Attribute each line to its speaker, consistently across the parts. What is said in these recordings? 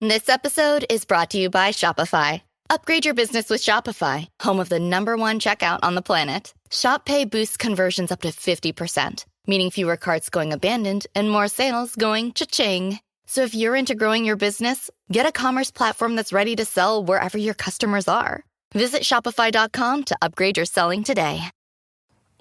Speaker 1: This episode is brought to you by Shopify. Upgrade your business with Shopify, home of the #1 checkout on the planet. Shop Pay boosts conversions up to 50%, meaning fewer carts going abandoned and more sales going cha-ching. So if you're into growing your business, get a commerce platform that's ready to sell wherever your customers are. Visit shopify.com to upgrade your selling today.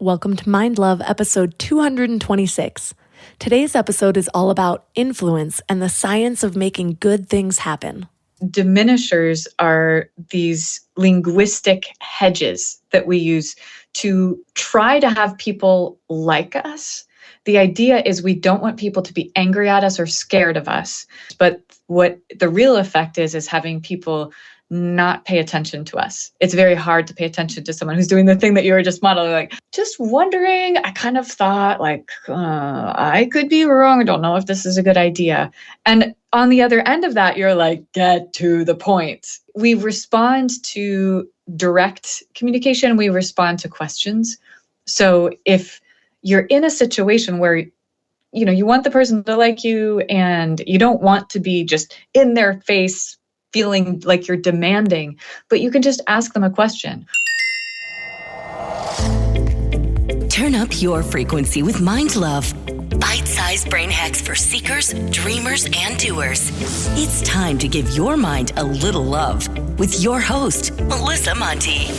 Speaker 2: Welcome to Mind Love, episode 226. Today's episode is all about influence and the science of making good things happen.
Speaker 3: Diminishers are these linguistic hedges that we use to try to have people like us. The idea is we don't want people to be angry at us or scared of us. But what the real effect is having people not pay attention to us. It's very hard to pay attention to someone who's doing the thing that you were just modeling, like, just wondering, I kind of thought, I could be wrong. I don't know if this is a good idea. And on the other end of that, you're like, get to the point. We respond to direct communication. We respond to questions. So if you're in a situation where you want the person to like you and you don't want to be just in their face feeling like you're demanding, but you can just ask them a question.
Speaker 4: Turn up your frequency with Mind Love. Bite-sized brain hacks for seekers, dreamers, and doers. It's time to give your mind a little love with your host, Melissa Monti.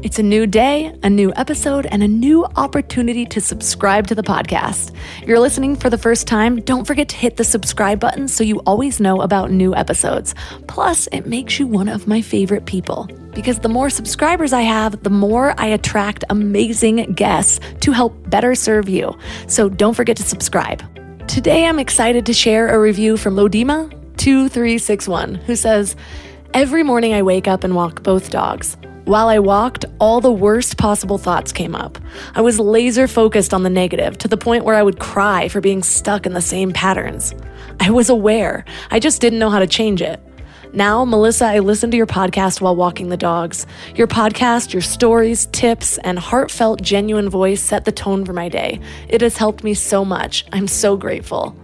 Speaker 2: It's a new day, a new episode, and a new opportunity to subscribe to the podcast. If you're listening for the first time, don't forget to hit the subscribe button so you always know about new episodes. Plus, it makes you one of my favorite people. Because the more subscribers I have, the more I attract amazing guests to help better serve you. So don't forget to subscribe. Today, I'm excited to share a review from Lodima2361, who says, "Every morning I wake up and walk both dogs. While I walked, all the worst possible thoughts came up. I was laser focused on the negative to the point where I would cry for being stuck in the same patterns. I was aware. I just didn't know how to change it. Now, Melissa, I listen to your podcast while walking the dogs. Your podcast, your stories, tips, and heartfelt, genuine voice set the tone for my day. It has helped me so much. I'm so grateful."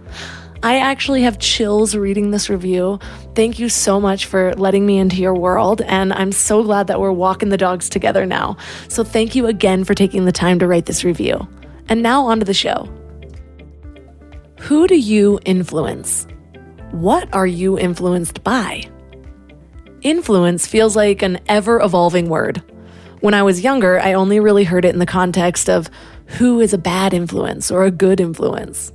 Speaker 2: I actually have chills reading this review. Thank you so much for letting me into your world, and I'm so glad that we're walking the dogs together now. So thank you again for taking the time to write this review. And now on to the show. Who do you influence? What are you influenced by? Influence feels like an ever-evolving word. When I was younger, I only really heard it in the context of who is a bad influence or a good influence.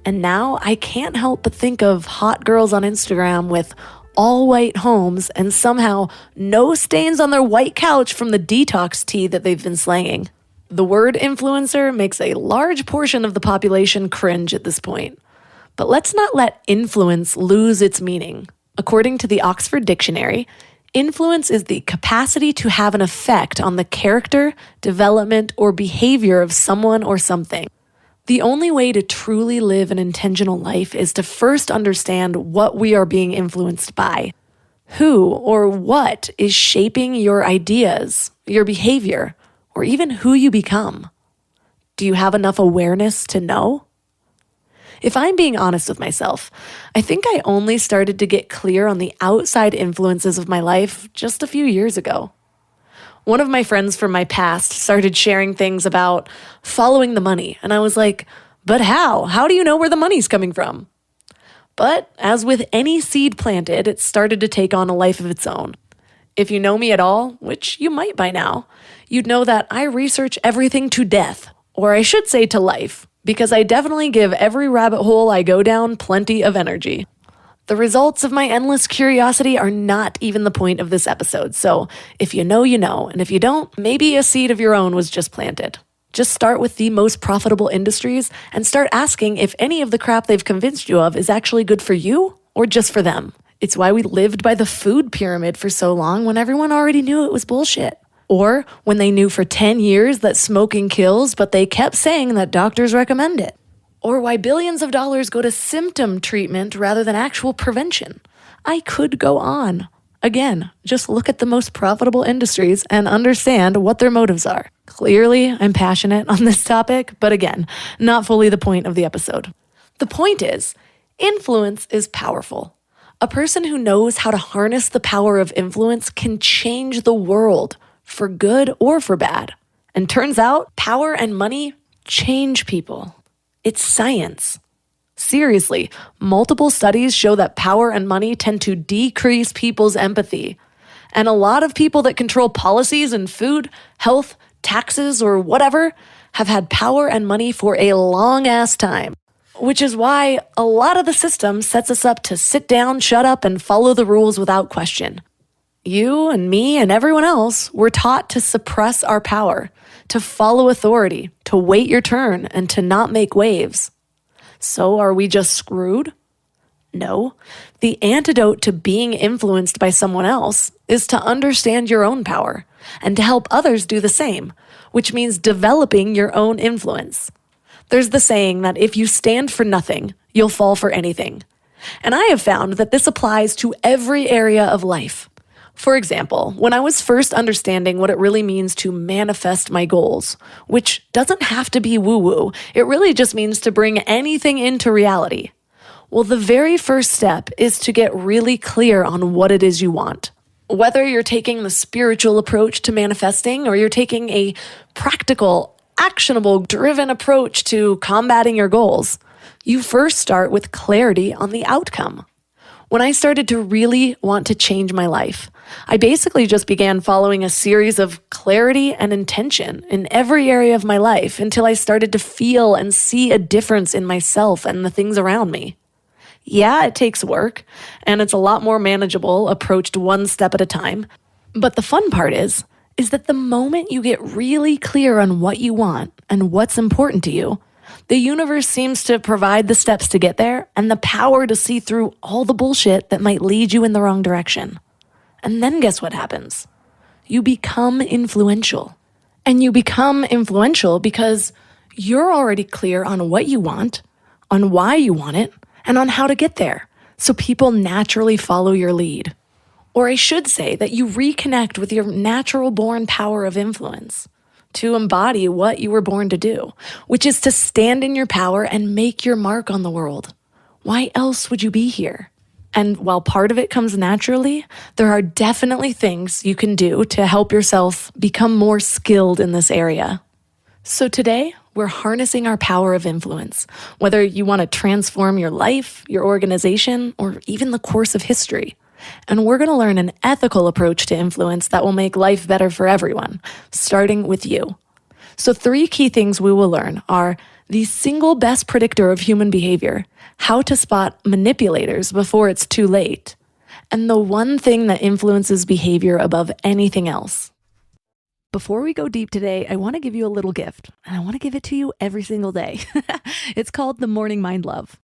Speaker 2: And now I can't help but think of hot girls on Instagram with all white homes and somehow no stains on their white couch from the detox tea that they've been slanging. The word influencer makes a large portion of the population cringe at this point. But let's not let influence lose its meaning. According to the Oxford Dictionary, influence is the capacity to have an effect on the character, development, or behavior of someone or something. The only way to truly live an intentional life is to first understand what we are being influenced by. Who or what is shaping your ideas, your behavior, or even who you become? Do you have enough awareness to know? If I'm being honest with myself, I think I only started to get clear on the outside influences of my life just a few years ago. One of my friends from my past started sharing things about following the money, and I was like, but how? How do you know where the money's coming from? But as with any seed planted, it started to take on a life of its own. If you know me at all, which you might by now, you'd know that I research everything to death, or I should say to life, because I definitely give every rabbit hole I go down plenty of energy. The results of my endless curiosity are not even the point of this episode, so if you know, you know, and if you don't, maybe a seed of your own was just planted. Just start with the most profitable industries and start asking if any of the crap they've convinced you of is actually good for you or just for them. It's why we lived by the food pyramid for so long when everyone already knew it was bullshit. Or when they knew for 10 years that smoking kills, but they kept saying that doctors recommend it. Or why billions of dollars go to symptom treatment rather than actual prevention. I could go on. Again, just look at the most profitable industries and understand what their motives are. Clearly, I'm passionate on this topic, but again, not fully the point of the episode. The point is, influence is powerful. A person who knows how to harness the power of influence can change the world for good or for bad. And turns out, power and money change people. It's science. Seriously, multiple studies show that power and money tend to decrease people's empathy. And a lot of people that control policies in food, health, taxes, or whatever have had power and money for a long-ass time. Which is why a lot of the system sets us up to sit down, shut up, and follow the rules without question. You and me and everyone else were taught to suppress our power, to follow authority, to wait your turn, and to not make waves. So are we just screwed? No. The antidote to being influenced by someone else is to understand your own power and to help others do the same, which means developing your own influence. There's the saying that if you stand for nothing, you'll fall for anything. And I have found that this applies to every area of life. For example, when I was first understanding what it really means to manifest my goals, which doesn't have to be woo-woo, it really just means to bring anything into reality. Well, the very first step is to get really clear on what it is you want. Whether you're taking the spiritual approach to manifesting or you're taking a practical, actionable, driven approach to combating your goals, you first start with clarity on the outcome. When I started to really want to change my life, I basically just began following a series of clarity and intention in every area of my life until I started to feel and see a difference in myself and the things around me. Yeah, it takes work, and it's a lot more manageable, approached one step at a time. But the fun part is that the moment you get really clear on what you want and what's important to you, the universe seems to provide the steps to get there and the power to see through all the bullshit that might lead you in the wrong direction. And then guess what happens? You become influential. And you become influential because you're already clear on what you want, on why you want it, and on how to get there. So people naturally follow your lead. Or I should say that you reconnect with your natural born power of influence to embody what you were born to do, which is to stand in your power and make your mark on the world. Why else would you be here? And while part of it comes naturally, there are definitely things you can do to help yourself become more skilled in this area. So today, we're harnessing our power of influence, whether you want to transform your life, your organization, or even the course of history. And we're going to learn an ethical approach to influence that will make life better for everyone, starting with you. So 3 key things we will learn are the single best predictor of human behavior, how to spot manipulators before it's too late, and the one thing that influences behavior above anything else. Before we go deep today, I want to give you a little gift, and I want to give it to you every single day. It's called the Morning Mind Love.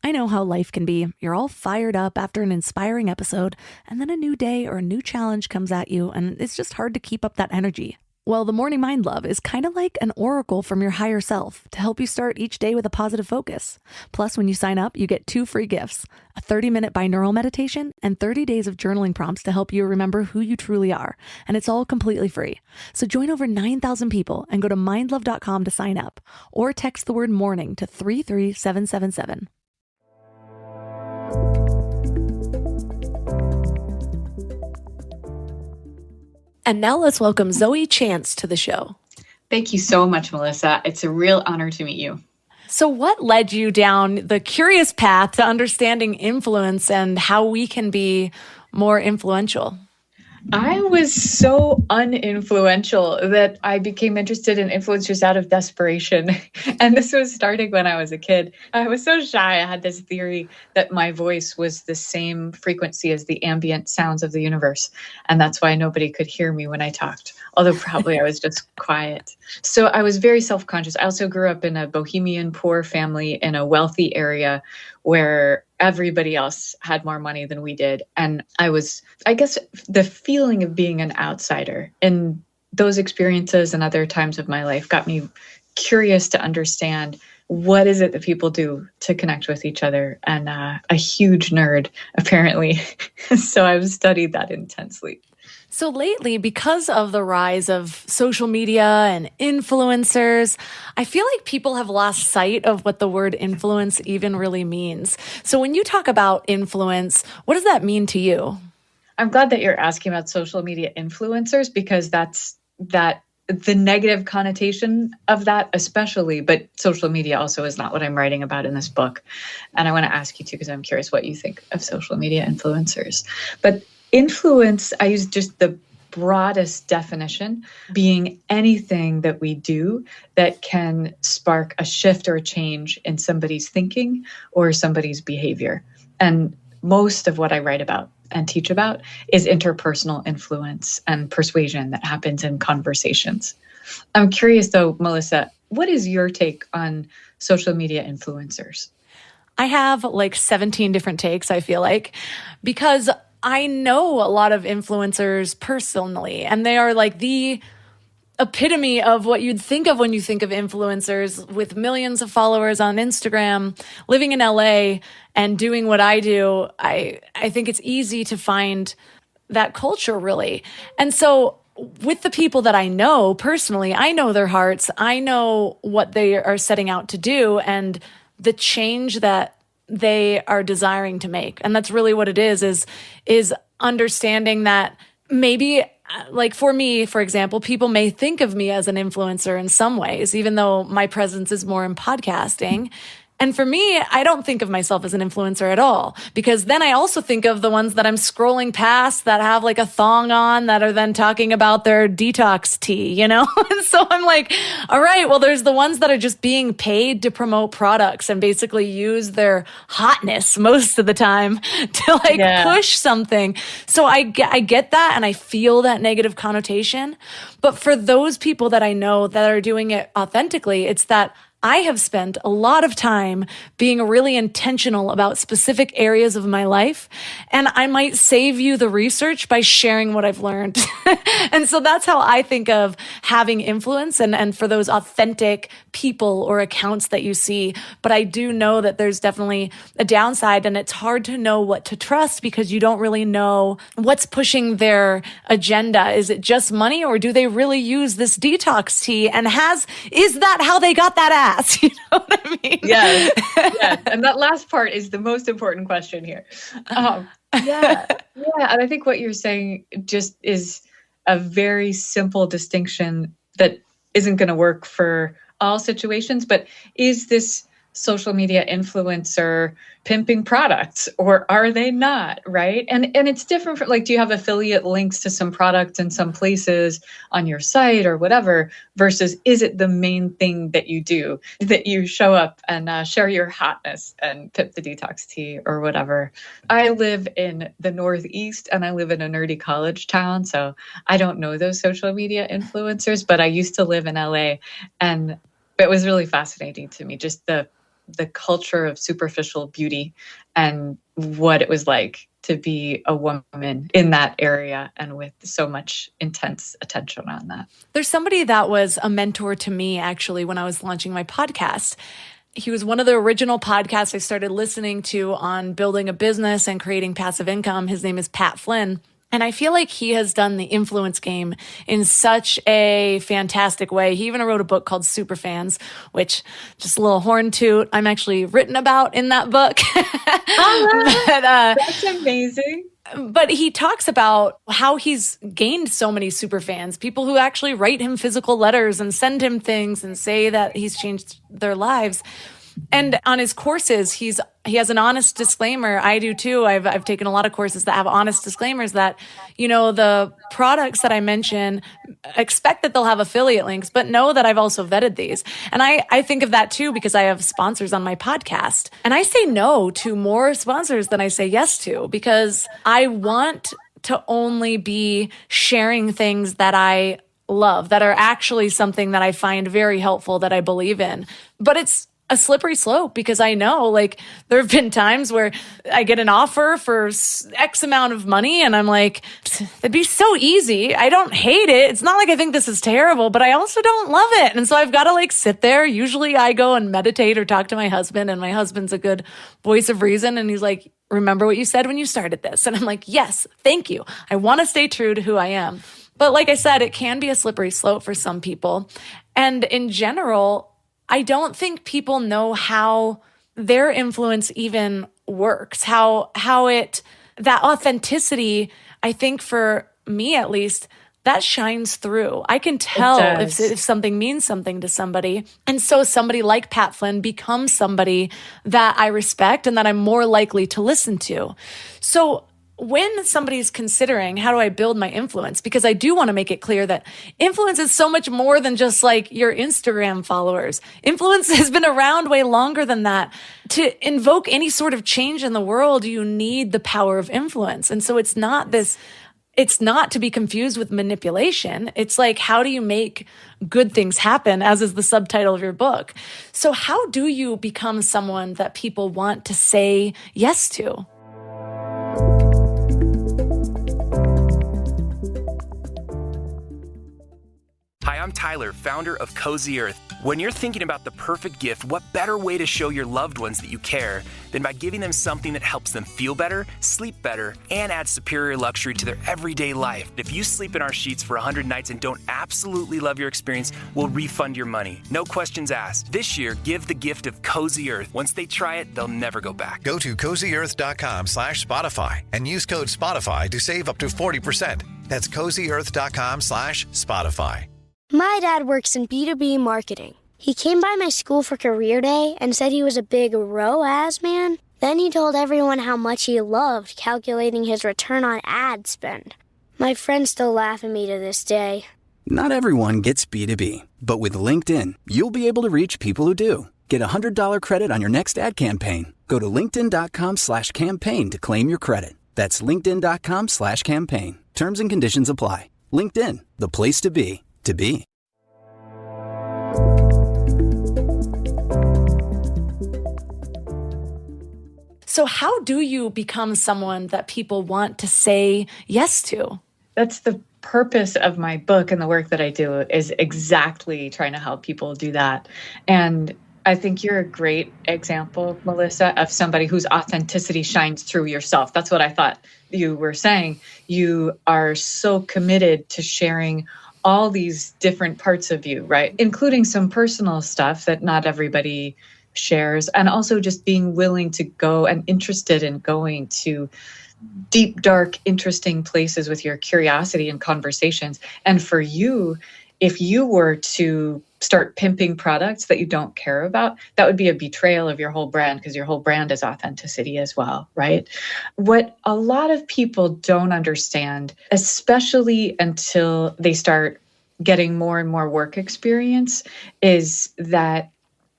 Speaker 2: I know how life can be. You're all fired up after an inspiring episode, and then a new day or a new challenge comes at you, and it's just hard to keep up that energy. Well, the Morning Mind Love is kind of like an oracle from your higher self to help you start each day with a positive focus. Plus, when you sign up, you get 2 free gifts, a 30-minute binaural meditation and 30 days of journaling prompts to help you remember who you truly are. And it's all completely free. So join over 9,000 people and go to mindlove.com to sign up or text the word morning to 33777. And now let's welcome Zoe Chance to the show.
Speaker 3: Thank you so much, Melissa. It's a real honor to meet you.
Speaker 2: So what led you down the curious path to understanding influence and how we can be more influential?
Speaker 3: I was so uninfluential that I became interested in influencers out of desperation. And this was starting when I was a kid. I was so shy. I had this theory that my voice was the same frequency as the ambient sounds of the universe. And that's why nobody could hear me when I talked, although probably I was just quiet. So I was very self-conscious. I also grew up in a bohemian poor family in a wealthy area where everybody else had more money than we did. And I guess the feeling of being an outsider in those experiences and other times of my life got me curious to understand what is it that people do to connect with each other? And a huge nerd, apparently. So I've studied that intensely.
Speaker 2: So lately, because of the rise of social media and influencers, I feel like people have lost sight of what the word influence even really means. So when you talk about influence, what does that mean to you?
Speaker 3: I'm glad that you're asking about social media influencers, because that's the negative connotation of that especially, but social media also is not what I'm writing about in this book. And I want to ask you too, because I'm curious what you think of social media influencers. But influence, I use just the broadest definition, being anything that we do that can spark a shift or a change in somebody's thinking or somebody's behavior. And most of what I write about and teach about is interpersonal influence and persuasion that happens in conversations. I'm curious though, Melissa, what is your take on social media influencers?
Speaker 2: I have like 17 different takes, I feel like, because I know a lot of influencers personally, and they are like the epitome of what you'd think of when you think of influencers, with millions of followers on Instagram, living in LA and doing what I do. I think it's easy to find that culture, really. And so with the people that I know personally, I know their hearts. I know what they are setting out to do and the change that they are desiring to make. And that's really what it is understanding that maybe, like for me, for example, people may think of me as an influencer in some ways, even though my presence is more in podcasting. And for me, I don't think of myself as an influencer at all, because then I also think of the ones that I'm scrolling past that have like a thong on that are then talking about their detox tea, you know? And so I'm like, all right, well, there's the ones that are just being paid to promote products and basically use their hotness most of the time to push something. So I get that and I feel that negative connotation. But for those people that I know that are doing it authentically, it's that I have spent a lot of time being really intentional about specific areas of my life, and I might save you the research by sharing what I've learned. And so that's how I think of having influence and for those authentic people or accounts that you see. But I do know that there's definitely a downside, and it's hard to know what to trust because you don't really know what's pushing their agenda. Is it just money, or do they really use this detox tea? And is that how they got that ass? You know what I mean?
Speaker 3: Yes. And that last part is the most important question here. Yeah. And I think what you're saying just is a very simple distinction that isn't going to work for all situations, but is this social media influencer pimping products, or are they not, right? And it's different from, like, do you have affiliate links to some products in some places on your site or whatever, versus is it the main thing that you do, that you show up and share your hotness and pip the detox tea or whatever. I live in the Northeast and I live in a nerdy college town, so I don't know those social media influencers, but I used to live in LA, and it was really fascinating to me, just the culture of superficial beauty and what it was like to be a woman in that area and with so much intense attention on that.
Speaker 2: There's somebody that was a mentor to me actually when I was launching my podcast. He was one of the original podcasts I started listening to on building a business and creating passive income. His name is Pat Flynn. And I feel like he has done the influence game in such a fantastic way. He even wrote a book called Superfans, which, just a little horn toot, I'm actually written about in that book.
Speaker 3: That's amazing.
Speaker 2: But he talks about how he's gained so many superfans, people who actually write him physical letters and send him things and say that he's changed their lives. And on his courses, he has an honest disclaimer. I do too. I've taken a lot of courses that have honest disclaimers that, you know, the products that I mention, expect that they'll have affiliate links, but know that I've also vetted these. And I think of that too, because I have sponsors on my podcast, and I say no to more sponsors than I say yes to, because I want to only be sharing things that I love, that are actually something that I find very helpful, that I believe in. But it's a slippery slope because I know like there have been times where I get an offer for X amount of money and I'm like, it'd be so easy. I don't hate it. It's not like I think this is terrible, but I also don't love it. And so I've got to like sit there. Usually I go and meditate or talk to my husband, and my husband's a good voice of reason. And he's like, remember what you said when you started this? And I'm like, yes, thank you. I want to stay true to who I am. But like I said, it can be a slippery slope for some people. And in general, I don't think people know how their influence even works, how that authenticity, I think for me at least, that shines through. I can tell if something means something to somebody. And so somebody like Pat Flynn becomes somebody that I respect and that I'm more likely to listen to. So when somebody's considering how do I build my influence, because I do want to make it clear that influence is so much more than just like your Instagram followers. Influence has been around way longer than that. To invoke any sort of change in the world, you need the power of influence. And so it's not to be confused with manipulation. It's like, how do you make good things happen, as is the subtitle of your book? So how do you become someone that people want to say yes to?
Speaker 5: Hi, I'm Tyler, founder of Cozy Earth. When you're thinking about the perfect gift, what better way to show your loved ones that you care than by giving them something that helps them feel better, sleep better, and adds superior luxury to their everyday life? If you sleep in our sheets for 100 nights and don't absolutely love your experience, we'll refund your money. No questions asked. This year, give the gift of Cozy Earth. Once they try it, they'll never go back.
Speaker 6: Go to CozyEarth.com/Spotify and use code Spotify to save up to 40%. That's CozyEarth.com/Spotify.
Speaker 7: My dad works in B2B marketing. He came by my school for career day and said he was a big ROAS man. Then he told everyone how much he loved calculating his return on ad spend. My friends still laugh at me to this day.
Speaker 8: Not everyone gets B2B, but with LinkedIn, you'll be able to reach people who do. Get a $100 credit on your next ad campaign. Go to linkedin.com/campaign to claim your credit. That's linkedin.com/campaign. Terms and conditions apply. LinkedIn, the place to be.
Speaker 2: So how do you become someone that people want to say yes to?
Speaker 3: That's the purpose of my book, and the work that I do is exactly trying to help people do that. And I think you're a great example, Melissa, of somebody whose authenticity shines through yourself. That's what I thought you were saying. You are so committed to sharing all these different parts of you, right? Including some personal stuff that not everybody shares, and also just being willing to go and interested in going to deep, dark, interesting places with your curiosity and conversations. And for you, if you were to start pimping products that you don't care about, that would be a betrayal of your whole brand, because your whole brand is authenticity as well, right? What a lot of people don't understand, especially until they start getting more and more work experience, is that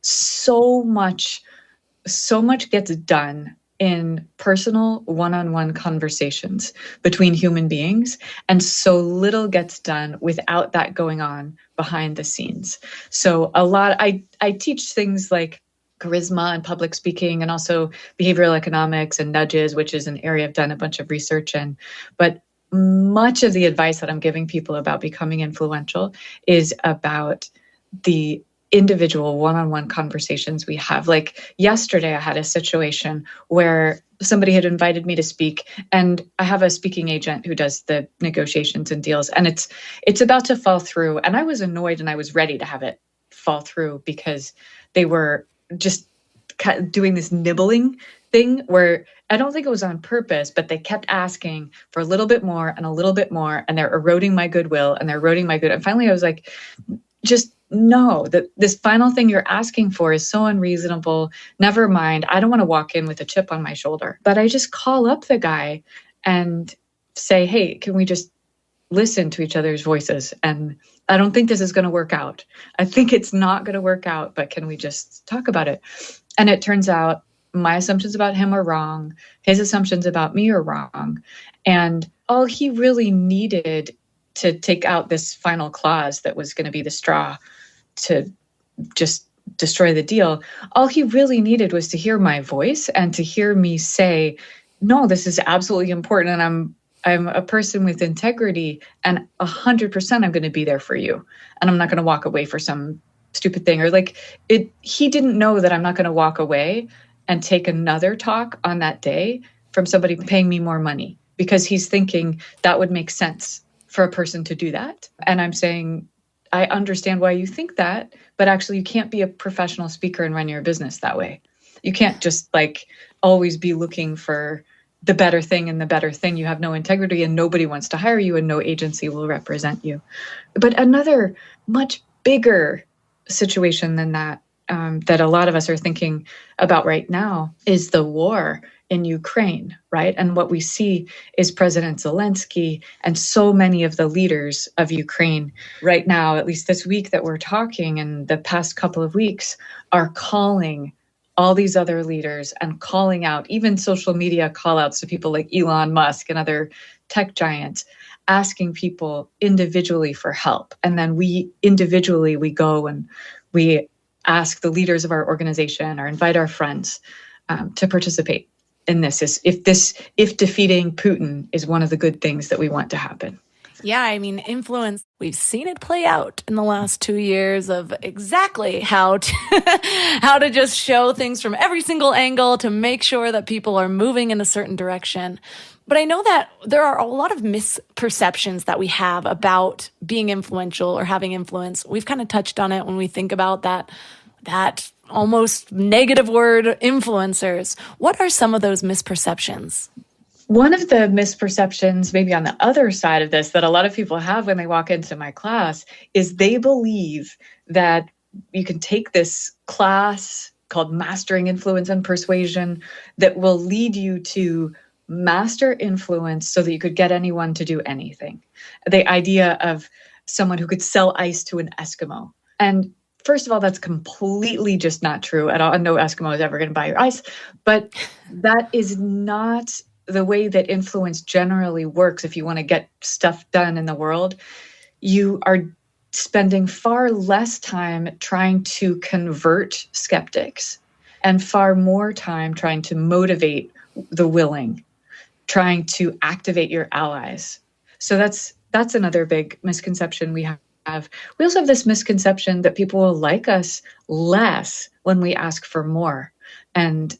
Speaker 3: so much gets done in personal one-on-one conversations between human beings, and so little gets done without that going on behind the scenes. So I teach things like charisma and public speaking, and also behavioral economics and nudges, which is an area I've done a bunch of research in. But much of the advice that I'm giving people about becoming influential is about the individual one-on-one conversations we have. Like yesterday, I had a situation where somebody had invited me to speak, and I have a speaking agent who does the negotiations and deals, and it's about to fall through. And I was annoyed, and I was ready to have it fall through, because they were just doing this nibbling thing where I don't think it was on purpose, but they kept asking for a little bit more and a little bit more, and they're eroding my goodwill, and they're eroding my good. And finally I was like, just no, that this final thing you're asking for is so unreasonable. Never mind. I don't want to walk in with a chip on my shoulder. But I just call up the guy and say, hey, can we just listen to each other's voices? And I don't think this is going to work out. I think it's not going to work out, but can we just talk about it? And it turns out my assumptions about him are wrong. His assumptions about me are wrong. And all he really needed to take out this final clause that was going to be the straw to just destroy the deal. All he really needed was to hear my voice and to hear me say, no, this is absolutely important. And I'm a person with integrity, and 100% I'm going to be there for you. And I'm not going to walk away for some stupid thing, or like it. He didn't know that I'm not going to walk away and take another talk on that day from somebody paying me more money, because he's thinking that would make sense for a person to do that. And I'm saying, I understand why you think that, but actually you can't be a professional speaker and run your business that way. You can't just like always be looking for the better thing and the better thing. You have no integrity and nobody wants to hire you and no agency will represent you. But another much bigger situation than that, that a lot of us are thinking about right now, is the war in Ukraine, right? And what we see is President Zelensky and so many of the leaders of Ukraine right now, at least this week that we're talking, and the past couple of weeks, are calling all these other leaders and calling out, even social media call outs to people like Elon Musk and other tech giants, asking people individually for help. And then we individually, we go and we ask the leaders of our organization or invite our friends to participate in this. If defeating Putin is one of the good things that we want to happen.
Speaker 2: Yeah, I mean, influence, we've seen it play out in the last 2 years of exactly how to just show things from every single angle to make sure that people are moving in a certain direction. But I know that there are a lot of misperceptions that we have about being influential or having influence. We've kind of touched on it when we think about that almost negative word, influencers. What are some of those misperceptions?
Speaker 3: One of the misperceptions, maybe on the other side of this, that a lot of people have when they walk into my class is they believe that you can take this class called Mastering Influence and Persuasion that will lead you to master influence so that you could get anyone to do anything. The idea of someone who could sell ice to an Eskimo. And first of all, that's completely just not true at all. No Eskimo is ever going to buy your ice. But that is not the way that influence generally works. If you want to get stuff done in the world, you are spending far less time trying to convert skeptics and far more time trying to motivate the willing, trying to activate your allies. So that's another big misconception we have. We also have this misconception that people will like us less when we ask for more. And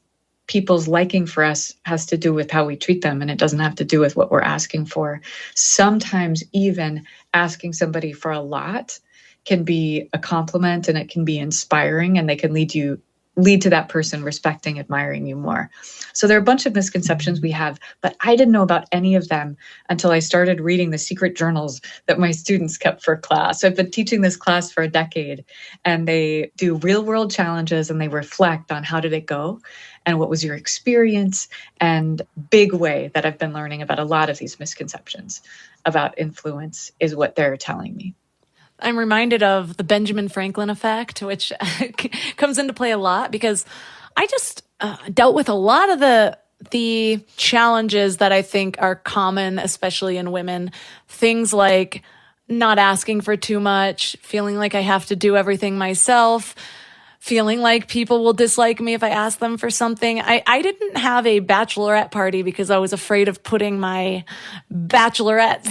Speaker 3: people's liking for us has to do with how we treat them, and it doesn't have to do with what we're asking for. Sometimes even asking somebody for a lot can be a compliment, and it can be inspiring, and they can lead to that person respecting, admiring you more. So there are a bunch of misconceptions we have, but I didn't know about any of them until I started reading the secret journals that my students kept for class. So I've been teaching this class for a decade, and they do real world challenges and they reflect on how did it go and what was your experience. And big way that I've been learning about a lot of these misconceptions about influence is what they're telling me.
Speaker 2: I'm reminded of the Benjamin Franklin effect, which comes into play a lot because I just dealt with a lot of the challenges that I think are common, especially in women. Things like not asking for too much, feeling like I have to do everything myself, feeling like people will dislike me if I ask them for something. I didn't have a bachelorette party because I was afraid of putting my bachelorette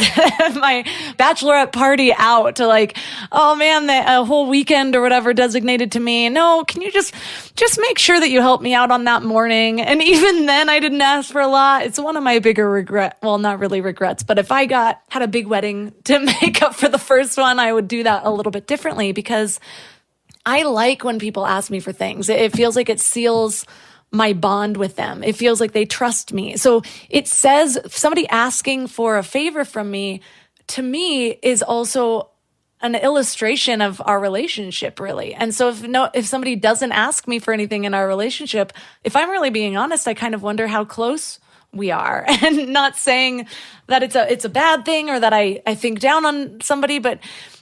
Speaker 2: party out to like, oh man, a whole weekend or whatever designated to me. No, can you just make sure that you help me out on that morning? And even then I didn't ask for a lot. It's one of my bigger regrets. Well, not really regrets, but if I had a big wedding to make up for the first one, I would do that a little bit differently because I like when people ask me for things. It feels like it seals my bond with them. It feels like they trust me. So it says somebody asking for a favor from me, to me, is also an illustration of our relationship, really. And so if somebody doesn't ask me for anything in our relationship, if I'm really being honest, I kind of wonder how close we are. And not saying that it's a bad thing or that I think down on somebody, but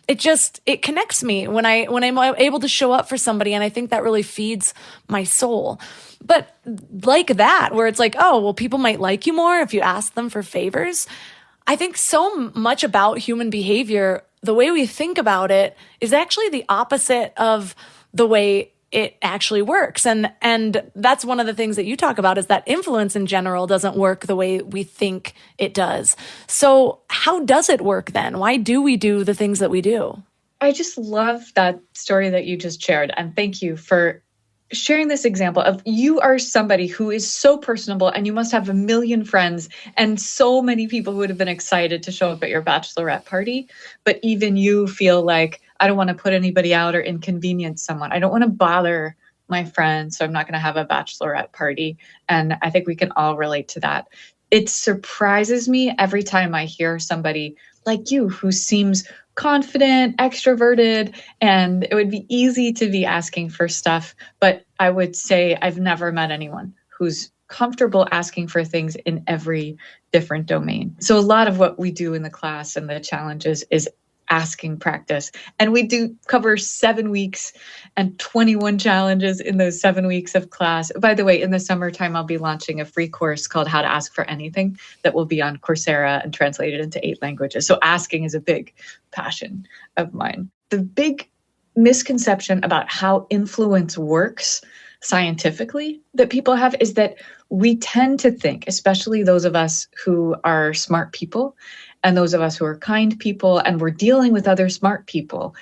Speaker 2: it connects me when I'm able to show up for somebody. And I think that really feeds my soul. But like that, where it's like, oh, well, people might like you more if you ask them for favors. I think so much about human behavior, the way we think about it is actually the opposite of the way it actually works. And that's one of the things that you talk about, is that influence in general doesn't work the way we think it does. So how does it work then? Why do we do the things that we do?
Speaker 3: I just love that story that you just shared. And thank you for sharing this example of, you are somebody who is so personable and you must have a million friends and so many people who would have been excited to show up at your bachelorette party. But even you feel like, I don't want to put anybody out or inconvenience someone. I don't want to bother my friends, so I'm not going to have a bachelorette party. And I think we can all relate to that. It surprises me every time I hear somebody like you who seems confident, extroverted, and it would be easy to be asking for stuff. But I would say I've never met anyone who's comfortable asking for things in every different domain. So a lot of what we do in the class and the challenges is asking practice. And we do cover 7 weeks and 21 challenges in those 7 weeks of class. By the way, in the summertime, I'll be launching a free course called How to Ask for Anything that will be on Coursera and translated into 8 languages. So asking is a big passion of mine. The big misconception about how influence works scientifically that people have is that we tend to think, especially those of us who are smart people, and those of us who are kind people, and we're dealing with other smart people,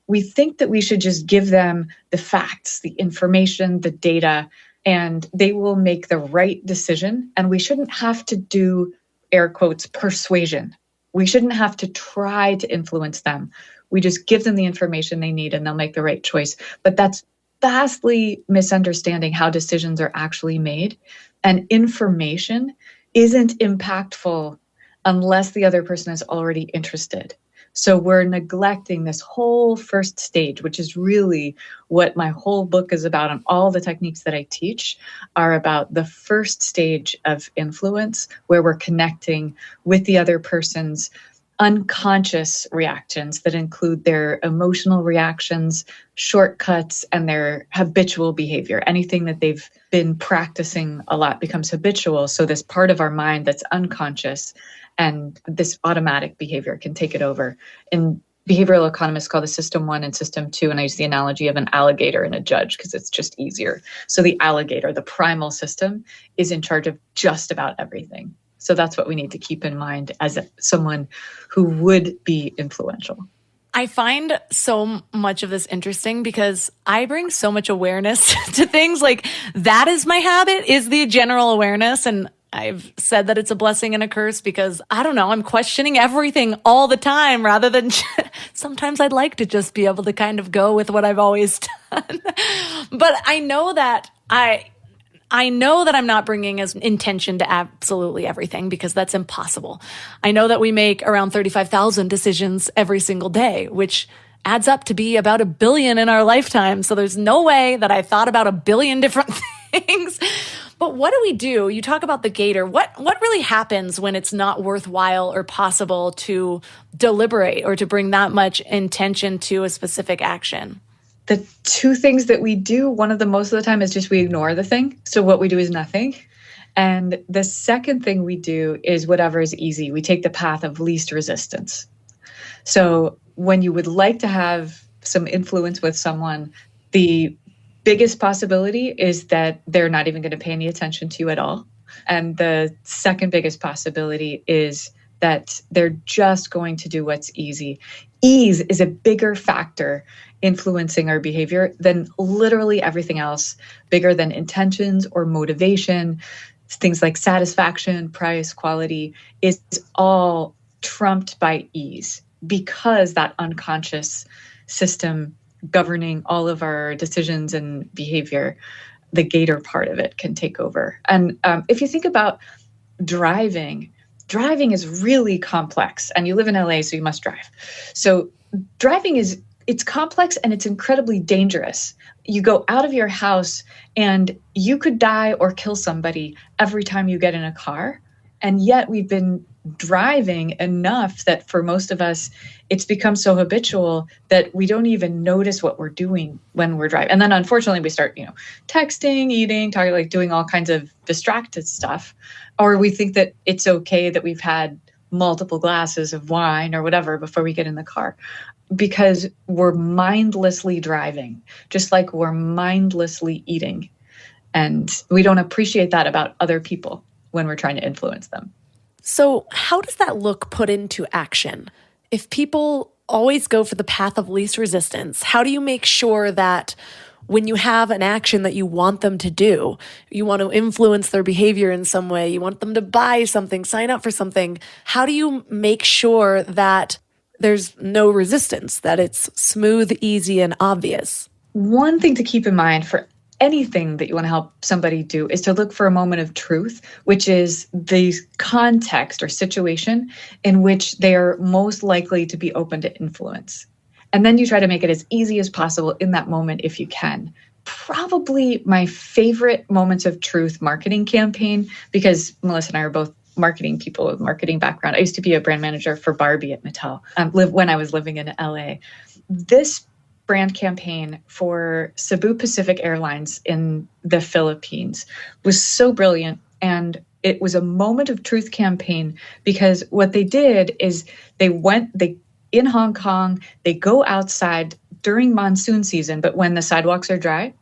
Speaker 3: we think that we should just give them the facts, the information, the data, and they will make the right decision. And we shouldn't have to do, air quotes, persuasion. We shouldn't have to try to influence them. We just give them the information they need and they'll make the right choice. But that's vastly misunderstanding how decisions are actually made. And information isn't impactful unless the other person is already interested. So we're neglecting this whole first stage, which is really what my whole book is about. And all the techniques that I teach are about the first stage of influence, where we're connecting with the other person's unconscious reactions that include their emotional reactions, shortcuts, and their habitual behavior. Anything that they've been practicing a lot becomes habitual. So this part of our mind that's unconscious and this automatic behavior can take it over. And behavioral economists call this system 1 and system 2. And I use the analogy of an alligator and a judge because it's just easier. So the alligator, the primal system, is in charge of just about everything. So that's what we need to keep in mind as someone who would be influential.
Speaker 2: I find so much of this interesting because I bring so much awareness to things. Like, that is my habit, is the general awareness. And I've said that it's a blessing and a curse because, I don't know, I'm questioning everything all the time rather than sometimes I'd like to just be able to kind of go with what I've always done. But I know that I'm not bringing as intention to absolutely everything because that's impossible. I know that we make around 35,000 decisions every single day, which adds up to be about 1 billion in our lifetime. So there's no way that I thought about 1 billion different things. But what do we do? You talk about the gator. What really happens when it's not worthwhile or possible to deliberate or to bring that much intention to a specific action?
Speaker 3: The two things that we do, one of them most of the time is just we ignore the thing. So what we do is nothing. And the second thing we do is whatever is easy. We take the path of least resistance. So when you would like to have some influence with someone, the biggest possibility is that they're not even going to pay any attention to you at all. And the second biggest possibility is that they're just going to do what's easy. Ease is a bigger factor influencing our behavior than literally everything else, bigger than intentions or motivation. Things like satisfaction, price, quality is all trumped by ease because that unconscious system governing all of our decisions and behavior, the gator part of it can take over. And if you think about driving is really complex. And you live in LA, so you must drive. So driving it's complex and it's incredibly dangerous. You go out of your house and you could die or kill somebody every time you get in a car. And yet we've been driving enough that for most of us, it's become so habitual that we don't even notice what we're doing when we're driving. And then unfortunately we start, texting, eating, talking, like doing all kinds of distracted stuff. Or we think that it's okay that we've had multiple glasses of wine or whatever before we get in the car. because we're mindlessly driving, just like we're mindlessly eating. And we don't appreciate that about other people when we're trying to influence them.
Speaker 2: So how does that look put into action? If people always go for the path of least resistance, how do you make sure that when you have an action that you want them to do, you want to influence their behavior in some way, you want them to buy something, sign up for something, how do you make sure that there's no resistance, that it's smooth, easy, and obvious?
Speaker 3: One thing to keep in mind for anything that you want to help somebody do is to look for a moment of truth, which is the context or situation in which they are most likely to be open to influence. And then you try to make it as easy as possible in that moment if you can. Probably my favorite moments of truth marketing campaign, because Melissa and I are both marketing people with marketing background. I used to be a brand manager for Barbie at Mattel when I was living in LA. This brand campaign for Cebu Pacific Airlines in the Philippines was so brilliant. And it was a moment of truth campaign because what they did is they in Hong Kong, they go outside during monsoon season, but when the sidewalks are dry,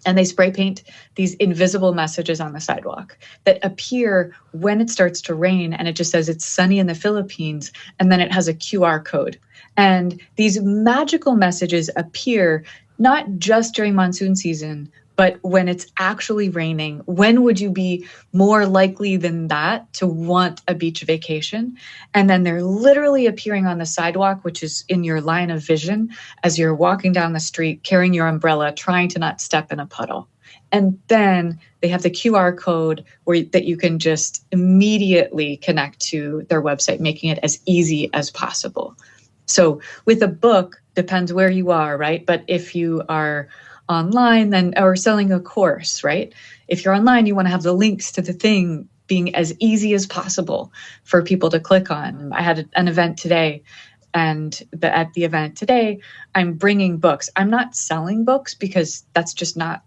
Speaker 3: and they spray paint these invisible messages on the sidewalk that appear when it starts to rain, and it just says it's sunny in the Philippines, and then it has a QR code. And these magical messages appear not just during monsoon season, but when it's actually raining. When would you be more likely than that to want a beach vacation? And then they're literally appearing on the sidewalk, which is in your line of vision as you're walking down the street, carrying your umbrella, trying to not step in a puddle. And then they have the QR code that you can just immediately connect to their website, making it as easy as possible. So with a book, depends where you are, right? But if you are online or selling a course, right? If you're online, you want to have the links to the thing being as easy as possible for people to click on. I had an event today, and at the event today, I'm bringing books. I'm not selling books because that's just not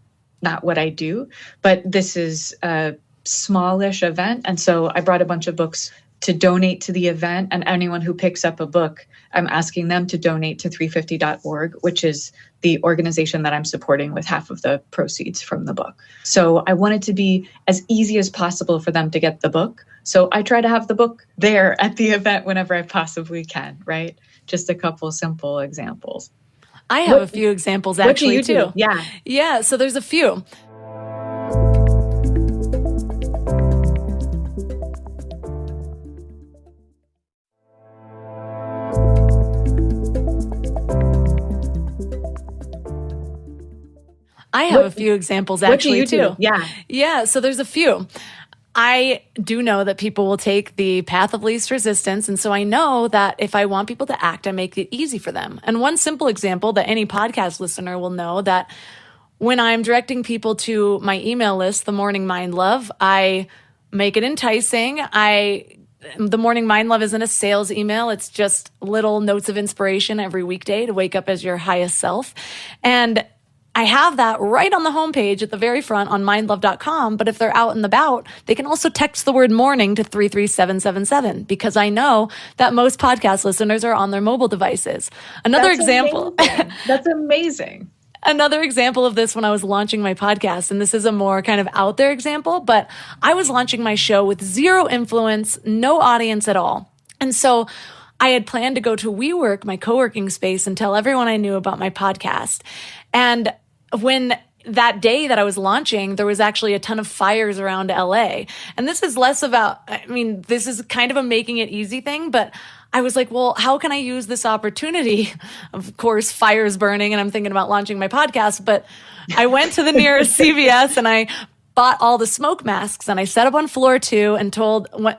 Speaker 3: what I do, but this is a smallish event. And so I brought a bunch of books to donate to the event, and anyone who picks up a book, I'm asking them to donate to 350.org, which is the organization that I'm supporting with half of the proceeds from the book. So I want it to be as easy as possible for them to get the book. So I try to have the book there at the event whenever I possibly can, right? Just a couple simple examples.
Speaker 2: I have a few examples actually
Speaker 3: what do you
Speaker 2: too.
Speaker 3: do?
Speaker 2: Yeah, so there's a few. I have a few examples actually too. Yeah, so there's a few. I do know that people will take the path of least resistance. And so I know that if I want people to act, I make it easy for them. And one simple example that any podcast listener will know that when I'm directing people to my email list, the Morning Mind Love, I make it enticing. The Morning Mind Love isn't a sales email. It's just little notes of inspiration every weekday to wake up as your highest self. And I have that right on the homepage at the very front on mindlove.com. But if they're out and about, they can also text the word morning to 33777 because I know that most podcast listeners are on their mobile devices. That's example.
Speaker 3: Amazing. That's amazing.
Speaker 2: Another example of this when I was launching my podcast, and this is a more kind of out there example, but I was launching my show with zero influence, no audience at all. And so I had planned to go to WeWork, my co-working space, and tell everyone I knew about my podcast. And when that day that I was launching, there was actually a ton of fires around LA. And this is less about, this is kind of a making it easy thing, but I was like, well, how can I use this opportunity? Of course, fires burning, and I'm thinking about launching my podcast, but I went to the nearest CVS and I bought all the smoke masks and I set up on floor 2 and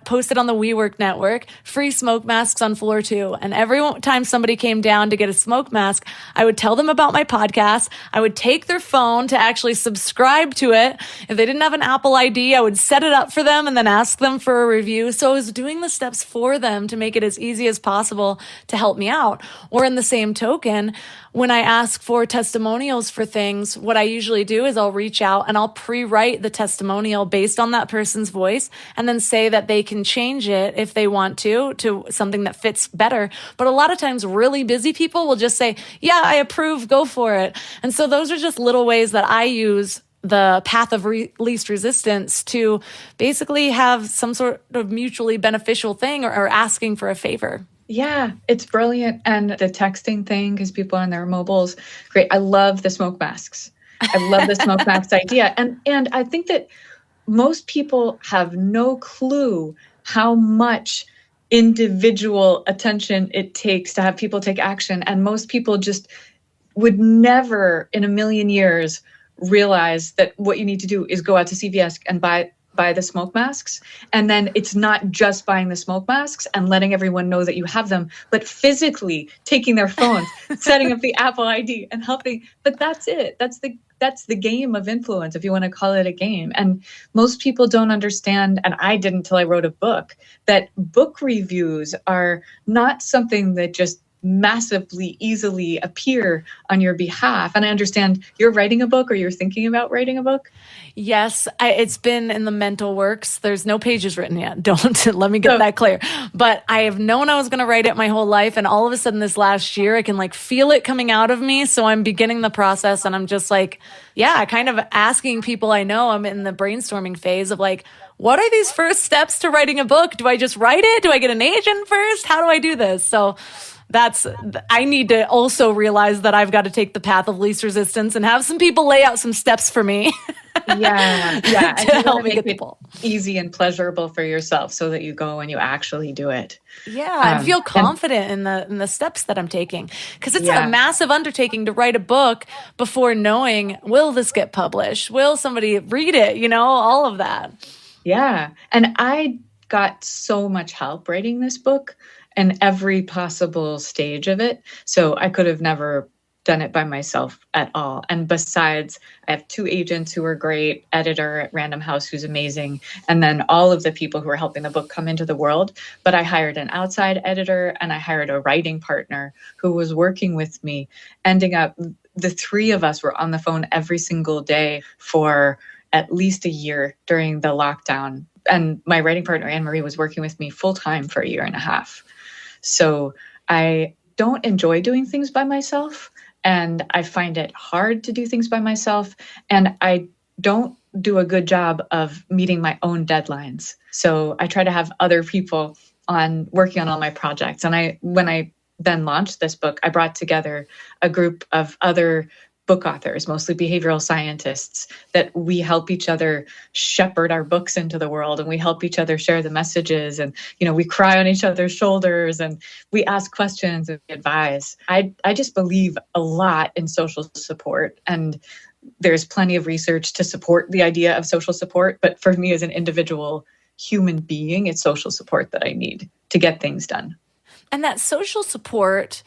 Speaker 2: posted on the WeWork network, free smoke masks on floor 2. And every time somebody came down to get a smoke mask, I would tell them about my podcast. I would take their phone to actually subscribe to it. If they didn't have an Apple ID, I would set it up for them and then ask them for a review. So I was doing the steps for them to make it as easy as possible to help me out. Or in the same token, when I ask for testimonials for things, what I usually do is I'll reach out and I'll pre-write the testimonial based on that person's voice and then say that they can change it if they want to something that fits better. But a lot of times really busy people will just say, yeah, I approve, go for it. And so those are just little ways that I use the path of least resistance to basically have some sort of mutually beneficial thing or asking for a favor.
Speaker 3: Yeah, it's brilliant. And the texting thing, because people on their mobiles, great. I love the smoke masks. I love the smoke mask idea. And I think that most people have no clue how much individual attention it takes to have people take action. And most people just would never in a million years realize that what you need to do is go out to CVS and buy the smoke masks. And then it's not just buying the smoke masks and letting everyone know that you have them, but physically taking their phones, setting up the Apple ID and helping. But that's it. That's the game of influence, if you want to call it a game. And most people don't understand, and I didn't until I wrote a book, that book reviews are not something that just massively easily appear on your behalf. And I understand you're writing a book or you're thinking about writing a book.
Speaker 2: Yes, it's been in the mental works. There's no pages written yet. Don't let me get that clear. But I have known I was going to write it my whole life. And all of a sudden this last year, I can like feel it coming out of me. So I'm beginning the process and I'm just like, yeah, kind of asking people I know. I'm in the brainstorming phase of like, what are these first steps to writing a book? Do I just write it? Do I get an agent first? How do I do this? So I need to also realize that I've got to take the path of least resistance and have some people lay out some steps for me.
Speaker 3: Yeah.
Speaker 2: to help me get the ball.
Speaker 3: Easy and pleasurable for yourself so that you go and you actually do it.
Speaker 2: Yeah, and feel confident in the steps that I'm taking. Because it's a massive undertaking to write a book before knowing, will this get published? Will somebody read it? All of that.
Speaker 3: Yeah. And I got so much help writing this book and every possible stage of it. So I could have never done it by myself at all. And besides, I have 2 agents who are great, editor at Random House who's amazing, and then all of the people who are helping the book come into the world. But I hired an outside editor and I hired a writing partner who was working with me. Ending up, the 3 of us were on the phone every single day for at least a year during the lockdown. And my writing partner, Anne-Marie, was working with me full time for a year and a half. So I don't enjoy doing things by myself, and I find it hard to do things by myself, and I don't do a good job of meeting my own deadlines. So I try to have other people working on all my projects. And when I then launched this book, I brought together a group of other book authors, mostly behavioral scientists, that we help each other shepherd our books into the world, and we help each other share the messages, and we cry on each other's shoulders, and we ask questions and advise. I just believe a lot in social support, and there's plenty of research to support the idea of social support, but for me as an individual human being, it's social support that I need to get things done.
Speaker 2: And that social support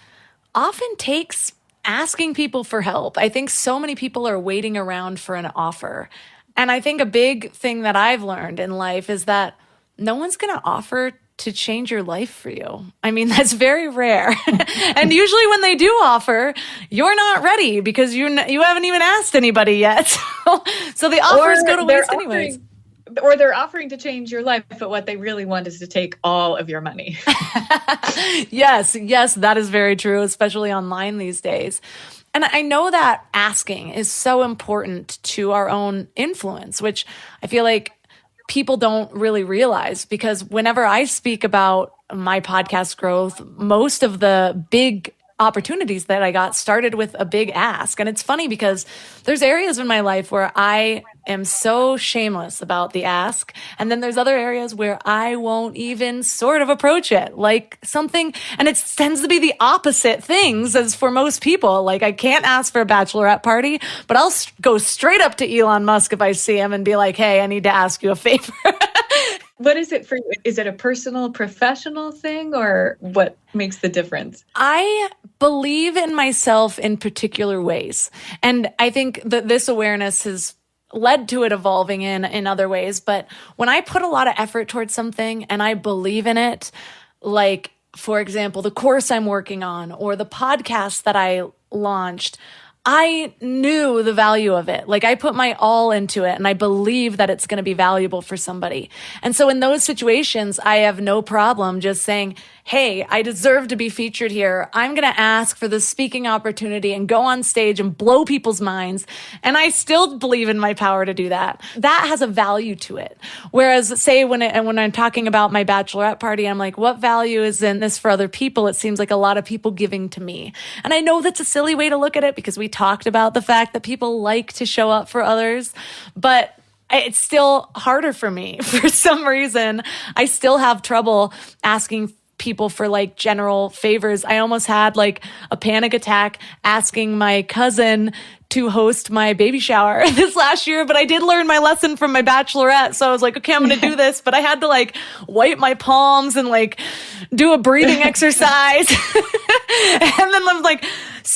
Speaker 2: often takes asking people for help. I think so many people are waiting around for an offer. And I think a big thing that I've learned in life is that no one's going to offer to change your life for you. I mean, that's very rare. And usually when they do offer, you're not ready because you haven't even asked anybody yet. So the offers go to waste anyways.
Speaker 3: Or they're offering to change your life, but what they really want is to take all of your money.
Speaker 2: Yes, that is very true, especially online these days. And I know that asking is so important to our own influence, which I feel like people don't really realize, because whenever I speak about my podcast growth, most of the big opportunities that I got started with a big ask. And it's funny because there's areas in my life where I am so shameless about the ask. And then there's other areas where I won't even sort of approach it like something. And it tends to be the opposite things as for most people. Like I can't ask for a bachelorette party, but I'll go straight up to Elon Musk if I see him and be like, hey, I need to ask you a favor.
Speaker 3: What is it for you? Is it a personal, professional thing, or what makes the difference?
Speaker 2: I believe in myself in particular ways. And I think that this awareness has led to it evolving in other ways. But when I put a lot of effort towards something and I believe in it, like, for example, the course I'm working on or the podcast that I launched, I knew the value of it. Like, I put my all into it, and I believe that it's going to be valuable for somebody. And so in those situations, I have no problem just saying, hey, I deserve to be featured here. I'm going to ask for this speaking opportunity and go on stage and blow people's minds. And I still believe in my power to do that. That has a value to it. Whereas, say, when I'm talking about my bachelorette party, I'm like, what value is in this for other people? It seems like a lot of people giving to me. And I know that's a silly way to look at it, because we talked about the fact that people like to show up for others, but it's still harder for me. For some reason, I still have trouble asking people for like general favors. I almost had like a panic attack asking my cousin to host my baby shower this last year, but I did learn my lesson from my bachelorette. So I was like, okay, I'm going to do this, but I had to like wipe my palms and like do a breathing exercise. And then I'm like,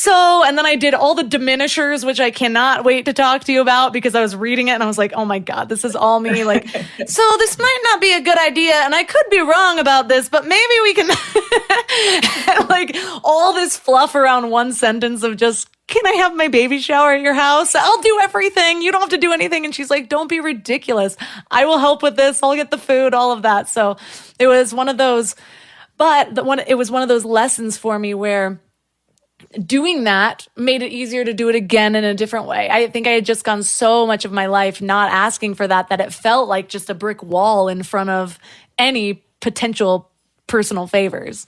Speaker 2: and then I did all the diminishers, which I cannot wait to talk to you about, because I was reading it and I was like, oh my God, this is all me. Like, so this might not be a good idea, and I could be wrong about this, but maybe we can like all this fluff around one sentence of just, can I have my baby shower at your house? I'll do everything. You don't have to do anything. And she's like, don't be ridiculous. I will help with this. I'll get the food, all of that. So it was one of those, it was one of those lessons for me where doing that made it easier to do it again in a different way. I think I had just gone so much of my life not asking for that it felt like just a brick wall in front of any potential personal favors.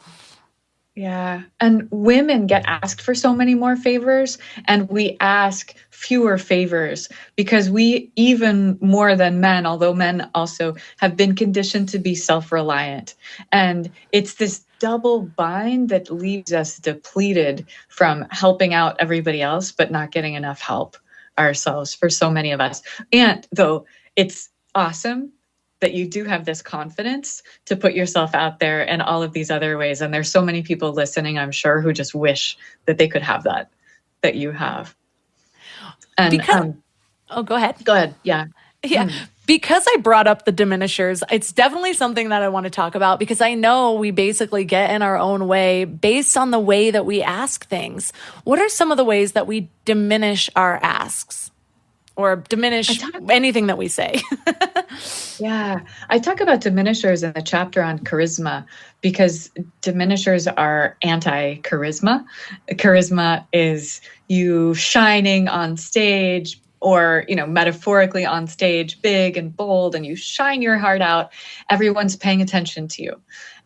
Speaker 3: Yeah. And women get asked for so many more favors, and we ask fewer favors because we, even more than men, although men also have been conditioned to be self-reliant. And it's this double bind that leaves us depleted from helping out everybody else, but not getting enough help ourselves for so many of us. And though it's awesome that you do have this confidence to put yourself out there in all of these other ways. And there's so many people listening, I'm sure, who just wish that they could have that you have. And
Speaker 2: go ahead.
Speaker 3: Go ahead. Yeah.
Speaker 2: Yeah. Because I brought up the diminishers, it's definitely something that I want to talk about, because I know we basically get in our own way based on the way that we ask things. What are some of the ways that we diminish our asks? Or diminish anything that we say?
Speaker 3: Yeah. I talk about diminishers in the chapter on charisma, because diminishers are anti-charisma. Charisma is you shining on stage, or, metaphorically on stage, big and bold, and you shine your heart out. Everyone's paying attention to you.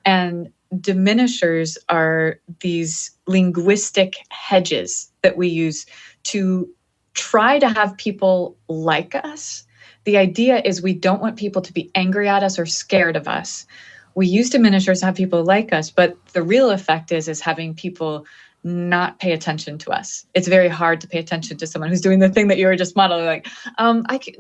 Speaker 3: And diminishers are these linguistic hedges that we use to try to have people like us. The idea is we don't want people to be angry at us or scared of us. We use diminishers to have people like us, but the real effect is having people not pay attention to us. It's very hard to pay attention to someone who's doing the thing that you were just modeling. Like,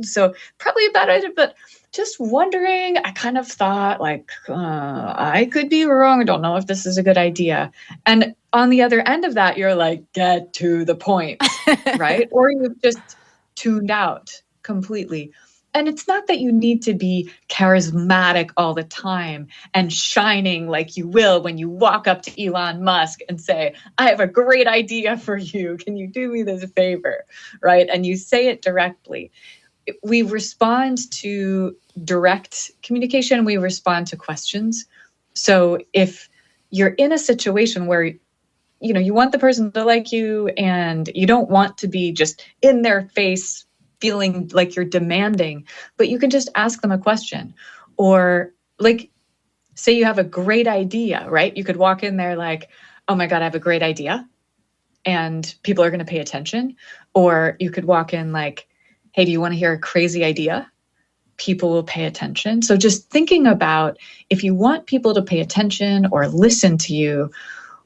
Speaker 3: so probably a bad idea, but just wondering, I kind of thought I could be wrong. I don't know if this is a good idea. And on the other end of that, you're like, get to the point, right? Or you've just tuned out completely. And it's not that you need to be charismatic all the time and shining like you will when you walk up to Elon Musk and say, I have a great idea for you. Can you do me this favor? Right? And you say it directly. We respond to direct communication. We respond to questions. So if you're in a situation where you want the person to like you and you don't want to be just in their face feeling like you're demanding, but you can just ask them a question. Or like, say you have a great idea, right? You could walk in there like, oh my God, I have a great idea. And people are going to pay attention. Or you could walk in like, hey, do you want to hear a crazy idea? People will pay attention. So just thinking about, if you want people to pay attention or listen to you,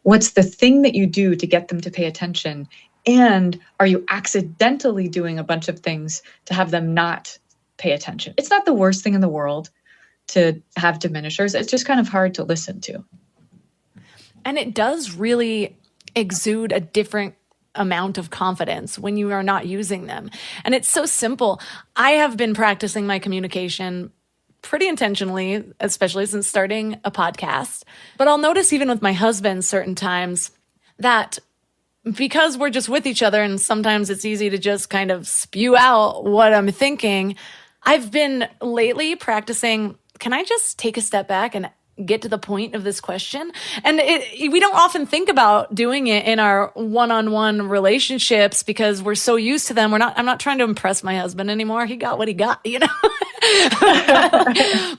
Speaker 3: what's the thing that you do to get them to pay attention? And are you accidentally doing a bunch of things to have them not pay attention? It's not the worst thing in the world to have diminishers. It's just kind of hard to listen to.
Speaker 2: And it does really exude a different amount of confidence when you are not using them. And it's so simple. I have been practicing my communication pretty intentionally, especially since starting a podcast. But I'll notice even with my husband certain times that because we're just with each other and sometimes it's easy to just kind of spew out what I'm thinking, I've been lately practicing, can I just take a step back and get to the point of this question? And we don't often think about doing it in our one-on-one relationships because we're so used to them. I'm not trying to impress my husband anymore. He got what he got, you know?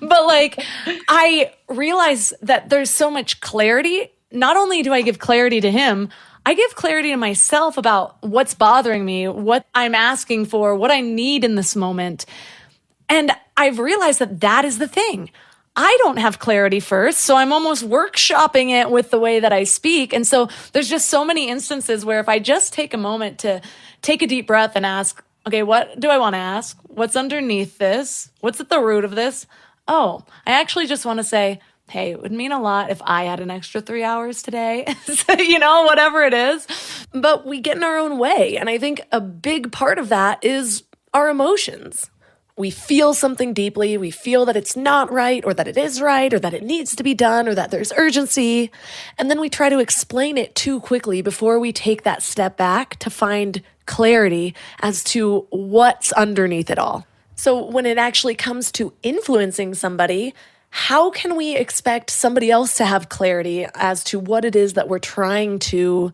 Speaker 2: But like, I realize that there's so much clarity. Not only do I give clarity to him, I give clarity to myself about what's bothering me, what I'm asking for, what I need in this moment. And I've realized that that is the thing. I don't have clarity first, so I'm almost workshopping it with the way that I speak. And so there's just so many instances where if I just take a moment to take a deep breath and ask, okay, what do I want to ask? What's underneath this? What's at the root of this? Oh, I actually just want to say, hey, it would mean a lot if I had an extra 3 hours today, so, whatever it is. But we get in our own way. And I think a big part of that is our emotions. We feel something deeply. We feel that it's not right or that it is right or that it needs to be done or that there's urgency. And then we try to explain it too quickly before we take that step back to find clarity as to what's underneath it all. So when it actually comes to influencing somebody, how can we expect somebody else to have clarity as to what it is that we're trying to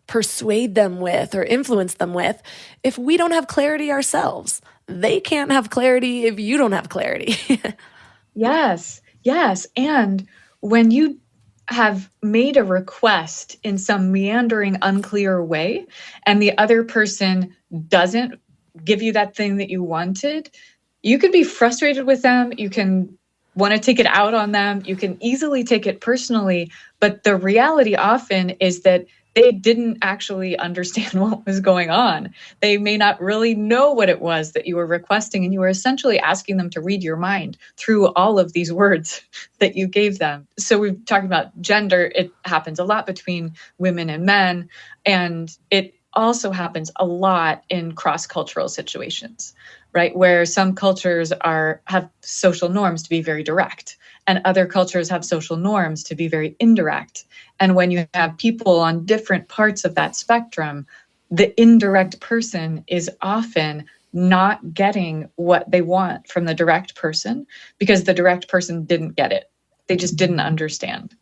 Speaker 2: persuade them with or influence them with if we don't have clarity ourselves? They can't have clarity if you don't have clarity.
Speaker 3: Yes. And when you have made a request in some meandering, unclear way, and the other person doesn't give you that thing that you wanted, you can be frustrated with them. You can want to take it out on them. You can easily take it personally. But the reality often is that they didn't actually understand what was going on. They may not really know what it was that you were requesting, and you were essentially asking them to read your mind through all of these words that you gave them. So we've talked about gender. It happens a lot between women and men, and it also happens a lot in cross-cultural situations, right? Where some cultures have social norms to be very direct, and other cultures have social norms to be very indirect. And when you have people on different parts of that spectrum, the indirect person is often not getting what they want from the direct person because the direct person didn't get it. They just didn't understand.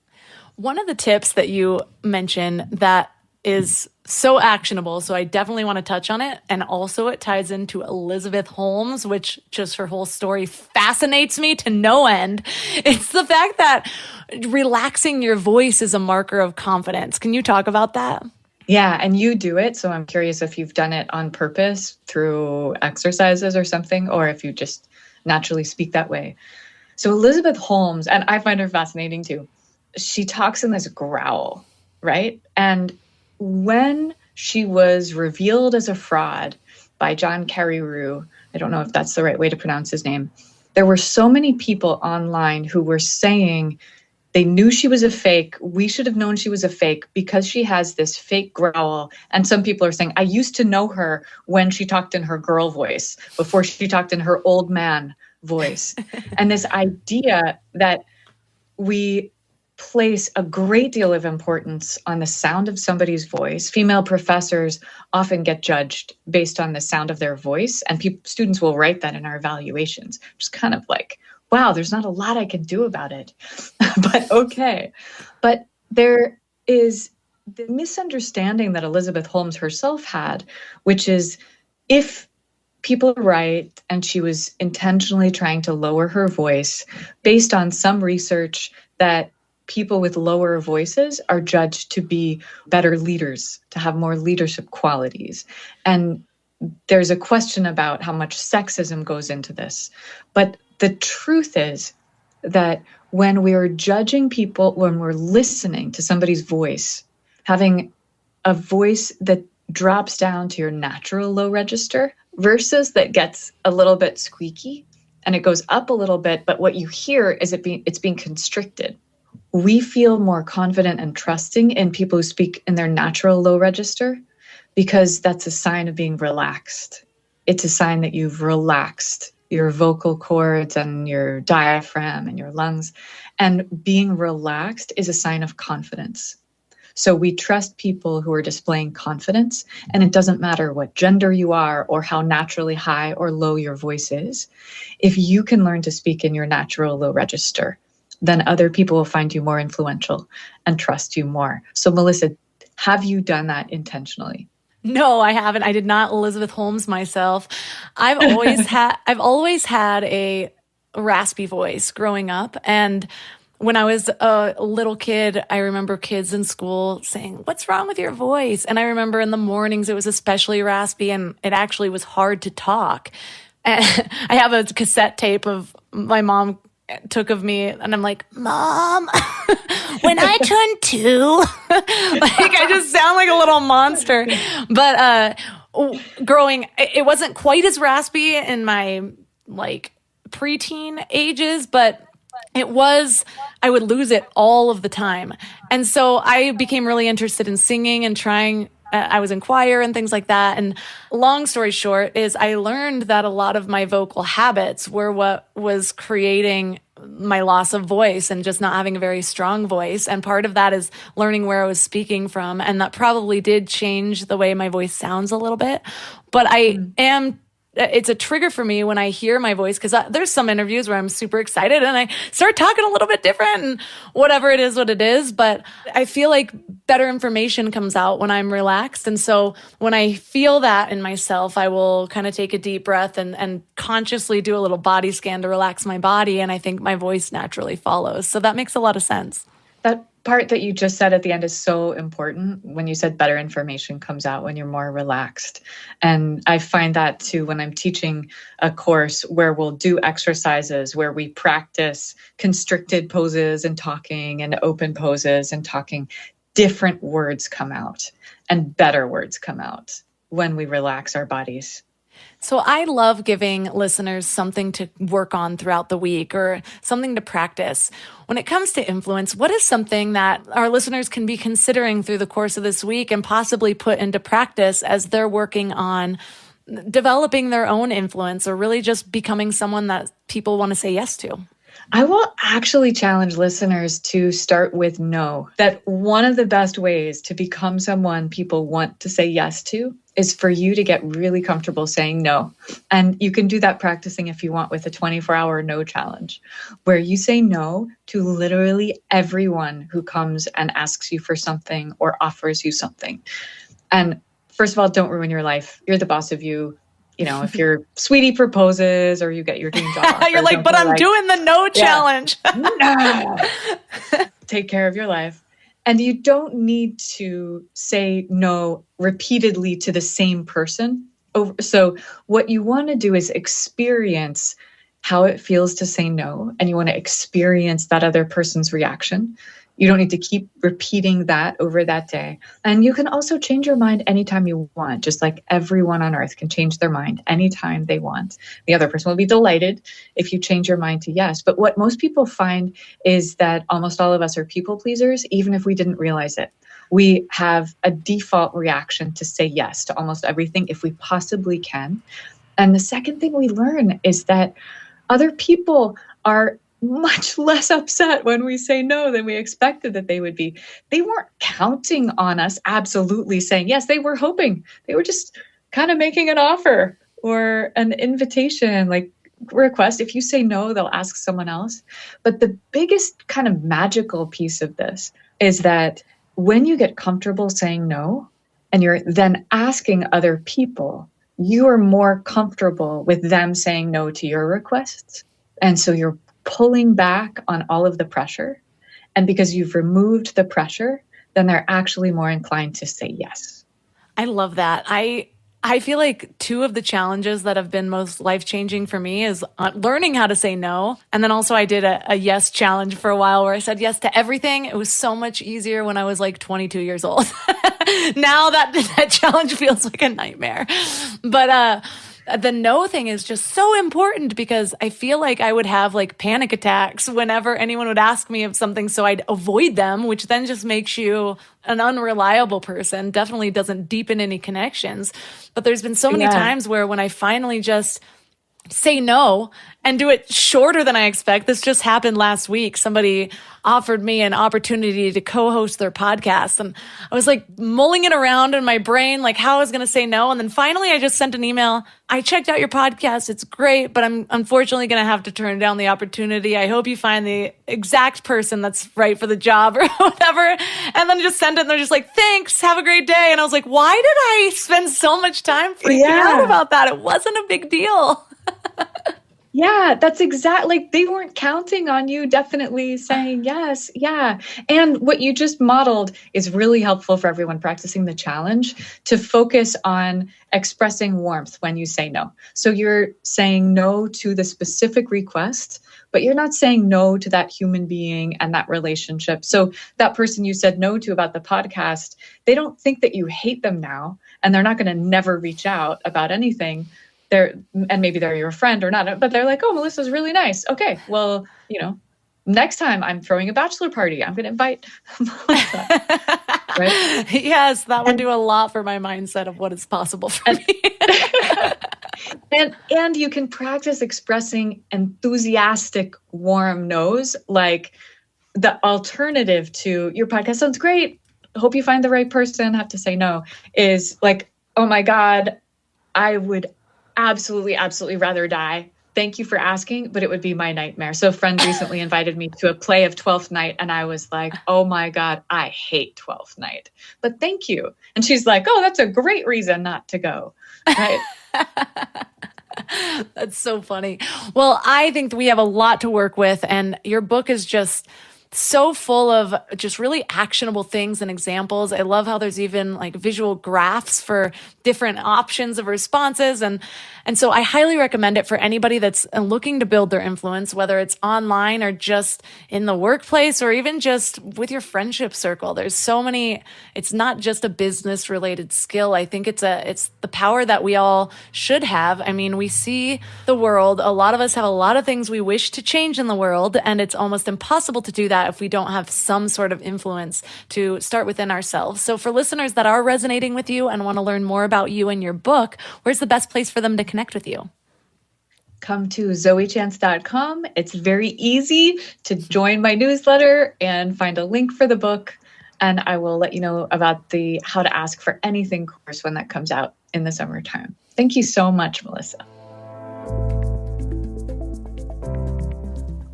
Speaker 2: One of the tips that you mentioned that is so actionable, so I definitely want to touch on it. And also it ties into Elizabeth Holmes, which just her whole story fascinates me to no end. It's the fact that relaxing your voice is a marker of confidence. Can you talk about that?
Speaker 3: Yeah, and you do it. So I'm curious if you've done it on purpose through exercises or something, or if you just naturally speak that way. So Elizabeth Holmes, and I find her fascinating too, she talks in this growl, right? And when she was revealed as a fraud by John Carreyrou, I don't know if that's the right way to pronounce his name, there were so many people online who were saying they knew she was a fake. We should have known she was a fake because she has this fake growl. And some people are saying, I used to know her when she talked in her girl voice, before she talked in her old man voice. And this idea that we place a great deal of importance on the sound of somebody's voice. Female professors often get judged based on the sound of their voice, and students will write that in our evaluations, which is kind of like, wow, there's not a lot I can do about it, but okay. But there is the misunderstanding that Elizabeth Holmes herself had, which is if people are right and she was intentionally trying to lower her voice based on some research that people with lower voices are judged to be better leaders, to have more leadership qualities. And there's a question about how much sexism goes into this. But the truth is that when we are judging people, when we're listening to somebody's voice, having a voice that drops down to your natural low register versus that gets a little bit squeaky and it goes up a little bit, but what you hear is it's being constricted. We feel more confident and trusting in people who speak in their natural low register because that's a sign of being relaxed. It's a sign that you've relaxed your vocal cords and your diaphragm and your lungs. And being relaxed is a sign of confidence. So we trust people who are displaying confidence, and it doesn't matter what gender you are or how naturally high or low your voice is. If you can learn to speak in your natural low register, then other people will find you more influential and trust you more. So Melissa, have you done that intentionally?
Speaker 2: No, I haven't. I did not Elizabeth Holmes myself. I've always had a raspy voice growing up. And when I was a little kid, I remember kids in school saying, "What's wrong with your voice?" And I remember in the mornings it was especially raspy, and it actually was hard to talk. And I have a cassette tape of my mom took of me, and I'm like, "Mom, when I turn 2," like I just sound like a little monster. But growing, it wasn't quite as raspy in my like preteen ages, but it was, I would lose it all of the time. And so I became really interested in singing and trying. I was in choir and things like that. And long story short is I learned that a lot of my vocal habits were what was creating my loss of voice and just not having a very strong voice. And part of that is learning where I was speaking from. And that probably did change the way my voice sounds a little bit. But it's a trigger for me when I hear my voice, because there's some interviews where I'm super excited and I start talking a little bit different and whatever it is, what it is. But I feel like better information comes out when I'm relaxed. And so when I feel that in myself, I will kind of take a deep breath and consciously do a little body scan to relax my body. And I think my voice naturally follows. So that makes a lot of sense.
Speaker 3: That part that you just said at the end is so important when you said better information comes out when you're more relaxed. And I find that too when I'm teaching a course where we'll do exercises where we practice constricted poses and talking and open poses and talking. Different words come out and better words come out when we relax our bodies.
Speaker 2: So I love giving listeners something to work on throughout the week or something to practice. When it comes to influence, what is something that our listeners can be considering through the course of this week and possibly put into practice as they're working on developing their own influence or really just becoming someone that people want to say yes to?
Speaker 3: I will actually challenge listeners to start with no. That one of the best ways to become someone people want to say yes to is for you to get really comfortable saying no. And you can do that practicing if you want with a 24-hour no challenge, where you say no to literally everyone who comes and asks you for something or offers you something. And first of all, don't ruin your life. You're the boss of you. You know, if your sweetie proposes or you get your dream job.
Speaker 2: You're like, but I'm doing the no challenge.
Speaker 3: No. Take care of your life. And you don't need to say no repeatedly to the same person. So what you want to do is experience how it feels to say no. And you want to experience that other person's reaction. You don't need to keep repeating that over that day. And you can also change your mind anytime you want, just like everyone on earth can change their mind anytime they want. The other person will be delighted if you change your mind to yes. But what most people find is that almost all of us are people pleasers, even if we didn't realize it. We have a default reaction to say yes to almost everything if we possibly can. And the second thing we learn is that other people are much less upset when we say no than we expected that they would be. They weren't counting on us absolutely saying yes. They were hoping. They were just kind of making an offer or an invitation, like request. If you say no, they'll ask someone else. But the biggest kind of magical piece of this is that when you get comfortable saying no and you're then asking other people, you are more comfortable with them saying no to your requests. And so you're pulling back on all of the pressure. And because you've removed the pressure, then they're actually more inclined to say yes.
Speaker 2: I love that. I feel like two of the challenges that have been most life-changing for me is learning how to say no. And then also I did a yes challenge for a while where I said yes to everything. It was so much easier when I was like 22 years old. Now that challenge feels like a nightmare. But the no thing is just so important because I feel like I would have like panic attacks whenever anyone would ask me of something. So I'd avoid them, which then just makes you an unreliable person, definitely doesn't deepen any connections. But there's been so many times where when I finally just say no and do it shorter than I expect. This just happened last week. Somebody offered me an opportunity to co-host their podcast. And I was like mulling it around in my brain, like how I was going to say no. And then finally I just sent an email. I checked out your podcast. It's great, but I'm unfortunately going to have to turn down the opportunity. I hope you find the exact person that's right for the job or whatever. And then just send it. And they're just like, thanks, have a great day. And I was like, why did I spend so much time freaking out about that? It wasn't a big deal.
Speaker 3: Yeah, that's exactly, like they weren't counting on you definitely saying yes. Yeah. And what you just modeled is really helpful for everyone practicing the challenge to focus on expressing warmth when you say no. So you're saying no to the specific request, but you're not saying no to that human being and that relationship. So that person you said no to about the podcast, they don't think that you hate them now, and they're not going to never reach out about anything. And maybe they're your friend or not, but they're like, oh, Melissa's really nice. Okay, well, next time I'm throwing a bachelor party, I'm going to invite Melissa. Right?
Speaker 2: Yes, that would do a lot for my mindset of what is possible for me.
Speaker 3: and you can practice expressing enthusiastic, warm no's, like the alternative to your podcast sounds great. Hope you find the right person. Have to say no is like, oh my God, I would absolutely rather die. Thank you for asking, but it would be my nightmare. So a friend recently invited me to a play of Twelfth Night, and I was like, oh my God, I hate Twelfth Night, but thank you. And she's like, oh, that's a great reason not to go. Right?
Speaker 2: That's so funny. Well, I think that we have a lot to work with, and your book is just so full of just really actionable things and examples. I love how there's even like visual graphs for different options of responses. And so I highly recommend it for anybody that's looking to build their influence, whether it's online or just in the workplace or even just with your friendship circle. There's so many, it's not just a business related skill. I think it's the power that we all should have. I mean, we see the world. A lot of us have a lot of things we wish to change in the world, and it's almost impossible to do that if we don't have some sort of influence to start within ourselves. So for listeners that are resonating with you and want to learn more about you and your book, where's the best place for them to connect with you?
Speaker 3: Come to zoechance.com. It's very easy to join my newsletter and find a link for the book. And I will let you know about the How to Ask for Anything course when that comes out in the summertime. Thank you so much, Melissa.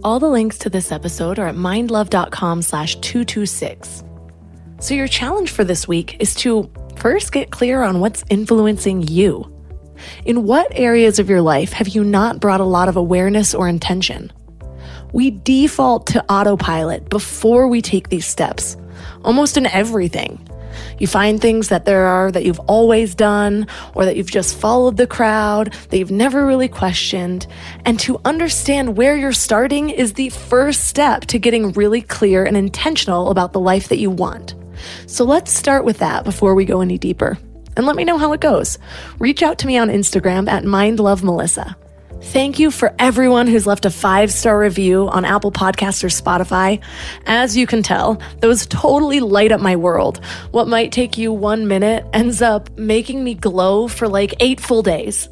Speaker 2: All the links to this episode are at mindlove.com/226. So your challenge for this week is to first get clear on what's influencing you. In what areas of your life have you not brought a lot of awareness or intention? We default to autopilot before we take these steps, almost in everything. You find things that you've always done, or that you've just followed the crowd, that you've never really questioned. And to understand where you're starting is the first step to getting really clear and intentional about the life that you want. So let's start with that before we go any deeper. And let me know how it goes. Reach out to me on Instagram at mindlovemelissa. Thank you for everyone who's left a 5-star review on Apple Podcasts or Spotify. As you can tell, those totally light up my world. What might take you 1 minute ends up making me glow for like 8 full days.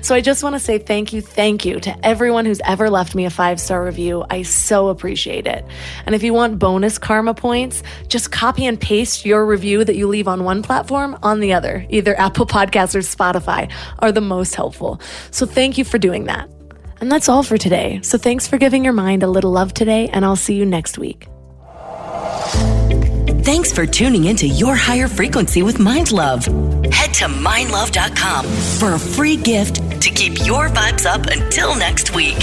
Speaker 2: So I just want to say thank you to everyone who's ever left me a 5-star review. I so appreciate it. And if you want bonus karma points, just copy and paste your review that you leave on one platform on the other. Either Apple Podcasts or Spotify are the most helpful. So thank you for doing that. And that's all for today. So thanks for giving your mind a little love today, and I'll see you next week.
Speaker 4: Thanks for tuning into Your Higher Frequency with Mind Love. Head to mindlove.com for a free gift to keep your vibes up until next week.